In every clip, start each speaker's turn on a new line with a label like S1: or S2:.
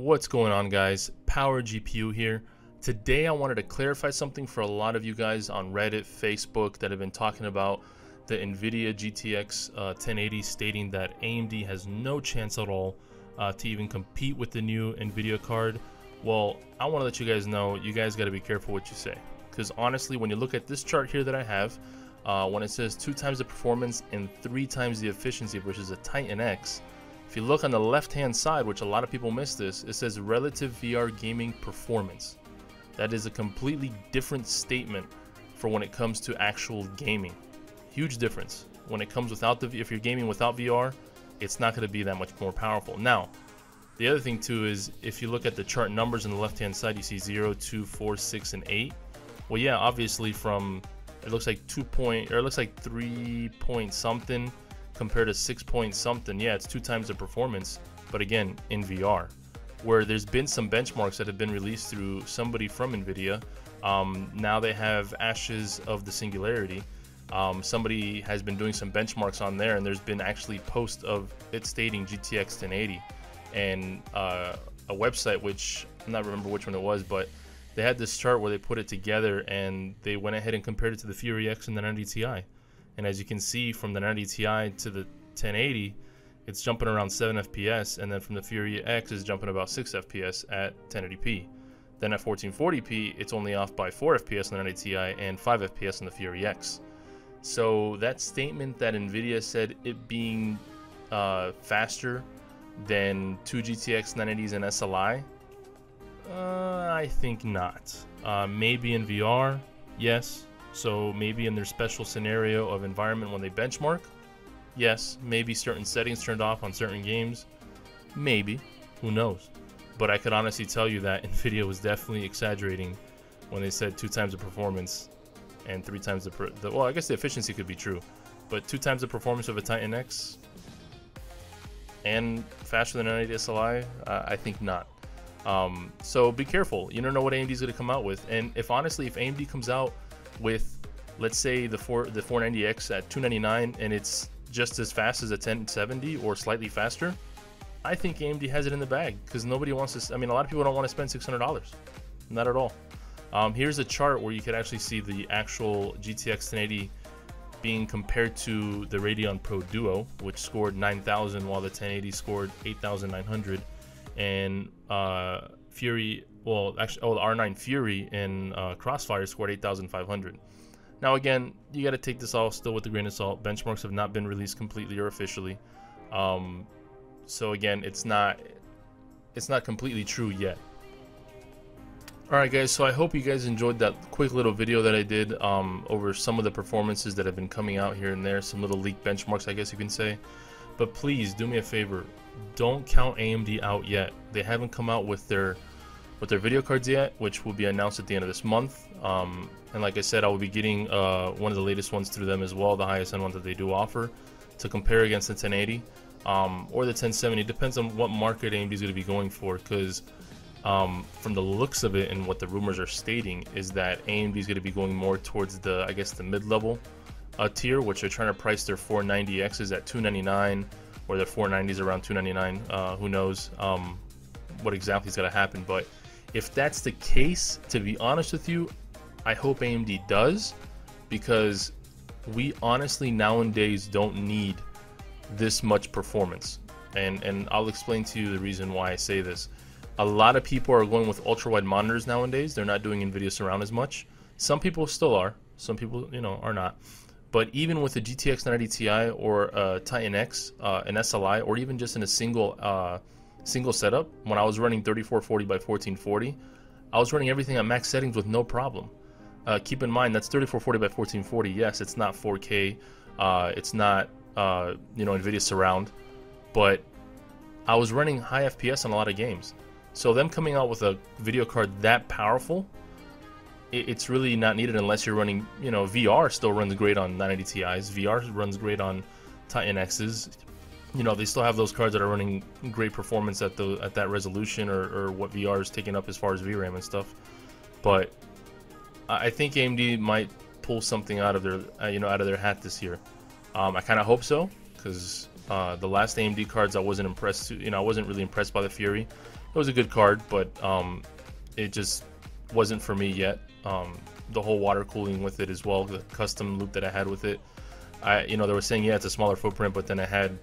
S1: What's going on, guys? Power GPU here. Today I wanted to clarify something for a lot of you guys on Reddit, Facebook that have been talking about the NVIDIA GTX 1080, stating that AMD has no chance at all to even compete with the new NVIDIA card. Well, I want to let you guys know, you guys got to be careful what you say, because honestly, when you look at this chart here that I have, when it says 2 times the performance and 3 times the efficiency versus a Titan X, if you look on the left hand side, which a lot of people miss this, it says relative VR gaming performance. That is a completely different statement for when it comes to actual gaming. Huge difference. When it comes without if you're gaming without VR, it's not going to be that much more powerful. Now, the other thing too is if you look at the chart numbers on the left hand side, you see 0, 2, 4, 6, and 8. Well, yeah, obviously from, it looks like 3 point something compared to 6 point something. Yeah, it's 2 times the performance, but again, in VR. Where there's been some benchmarks that have been released through somebody from NVIDIA. Now they have Ashes of the Singularity. Somebody has been doing some benchmarks on there, and there's been actually posts of it stating GTX 1080, and a website, which I'm not remember which one it was, but they had this chart where they put it together and they went ahead and compared it to the Fury X and the 90 Ti. And as you can see, from the 90 Ti to the 1080, it's jumping around 7 FPS, and then from the Fury X is jumping about 6 FPS at 1080p. Then at 1440p, it's only off by 4 FPS on the 90 Ti and 5 FPS on the Fury X. So that statement that NVIDIA said it being faster than 2 GTX 980s and SLI, I think not. Maybe in VR, yes. So maybe in their special scenario of environment when they benchmark, yes. Maybe certain settings turned off on certain games, maybe, who knows. But I could honestly tell you that NVIDIA was definitely exaggerating when they said 2 times the performance and 3 times the well, I guess the efficiency could be true, but 2 times the performance of a Titan X and faster than an 980 SLI, I think not. So be careful. You don't know what AMD is going to come out with, and if AMD comes out with, let's say, the 490X at $299 and it's just as fast as a 1070 or slightly faster, I think AMD has it in the bag, because nobody wants to. I mean, a lot of people don't want to spend $600. Not at all. Here's a chart where you could actually see the actual GTX 1080 being compared to the Radeon Pro Duo, which scored 9,000 while the 1080 scored 8,900, and Fury, well, actually, the R9 Fury in Crossfire scored 8,500. Now again, you got to take this all still with a grain of salt. Benchmarks have not been released completely or officially, so again, it's not completely true yet. Alright guys, so I hope you guys enjoyed that quick little video that I did over some of the performances that have been coming out here and there, some little leaked benchmarks, I guess you can say. But please do me a favor, don't count AMD out yet. They haven't come out with their video cards yet, which will be announced at the end of this month. And like I said, I will be getting one of the latest ones through them as well, the highest end one that they do offer, to compare against the 1080 or the 1070. It depends on what market AMD is going to be going for, because from the looks of it and what the rumors are stating is that AMD is going to be going more towards the, I guess, the mid-level tier, which they're trying to price their 490Xs at $299, or their 490s around $299. Who knows what exactly is going to happen, but if that's the case, to be honest with you, I hope AMD does, because we honestly nowadays don't need this much performance, and I'll explain to you the reason why I say this. A lot of people are going with ultra-wide monitors nowadays. They're not doing NVIDIA Surround as much. Some people still are. Some people, are not. But even with a GTX 990 Ti or a Titan X, an SLI, or even just in a single setup, when I was running 3440 by 1440, I was running everything at max settings with no problem. Keep in mind, that's 3440 by 1440. Yes, it's not 4K. It's not, NVIDIA Surround. But I was running high FPS on a lot of games. So them coming out with a video card that powerful, it's really not needed unless you're running, VR still runs great on 990 Ti's. VR runs great on Titan X's. They still have those cards that are running great performance at that resolution, or what VR is taking up as far as VRAM and stuff. But I think AMD might pull something out of their, out of their hat this year. I kind of hope so, because The last AMD cards I wasn't impressed. I wasn't really impressed by the Fury, it was a good card, but it just wasn't for me yet. The whole water cooling with it as well, the custom loop that I had with it, they were saying, yeah, it's a smaller footprint, but then I had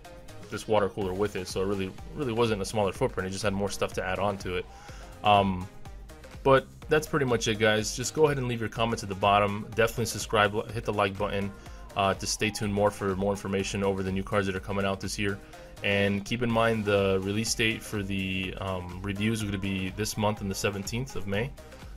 S1: this water cooler with it, so it really wasn't a smaller footprint. It just had more stuff to add on to it. But that's pretty much it, guys. Just go ahead and leave your comments at the bottom. Definitely subscribe, hit the like button to stay tuned for more information over the new cards that are coming out this year. And keep in mind the release date for the reviews are going to be this month on the 17th of May.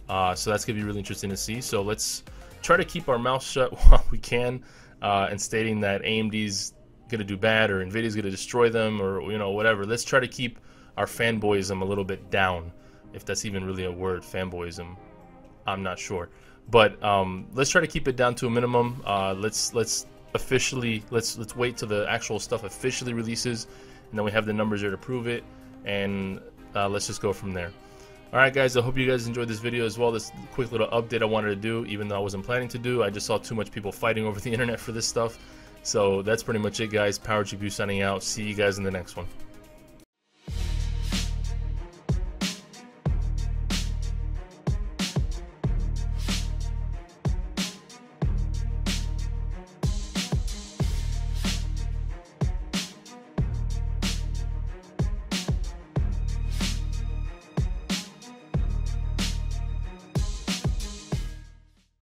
S1: So that's going to be really interesting to see. So let's try to keep our mouth shut while we can, and stating that AMD's going to do bad or Nvidia's going to destroy them, or whatever. Let's try to keep our fanboyism a little bit down, if that's even really a word, fanboyism. I'm not sure, but let's try to keep it down to a minimum. Let's wait till the actual stuff officially releases, and then we have the numbers there to prove it, and let's just go from there. Alright guys, I hope you guys enjoyed this video as well. This quick little update I wanted to do, even though I wasn't planning to do. I just saw too much people fighting over the internet for this stuff. So that's pretty much it, guys. Power GPU signing out. See you guys in the next one.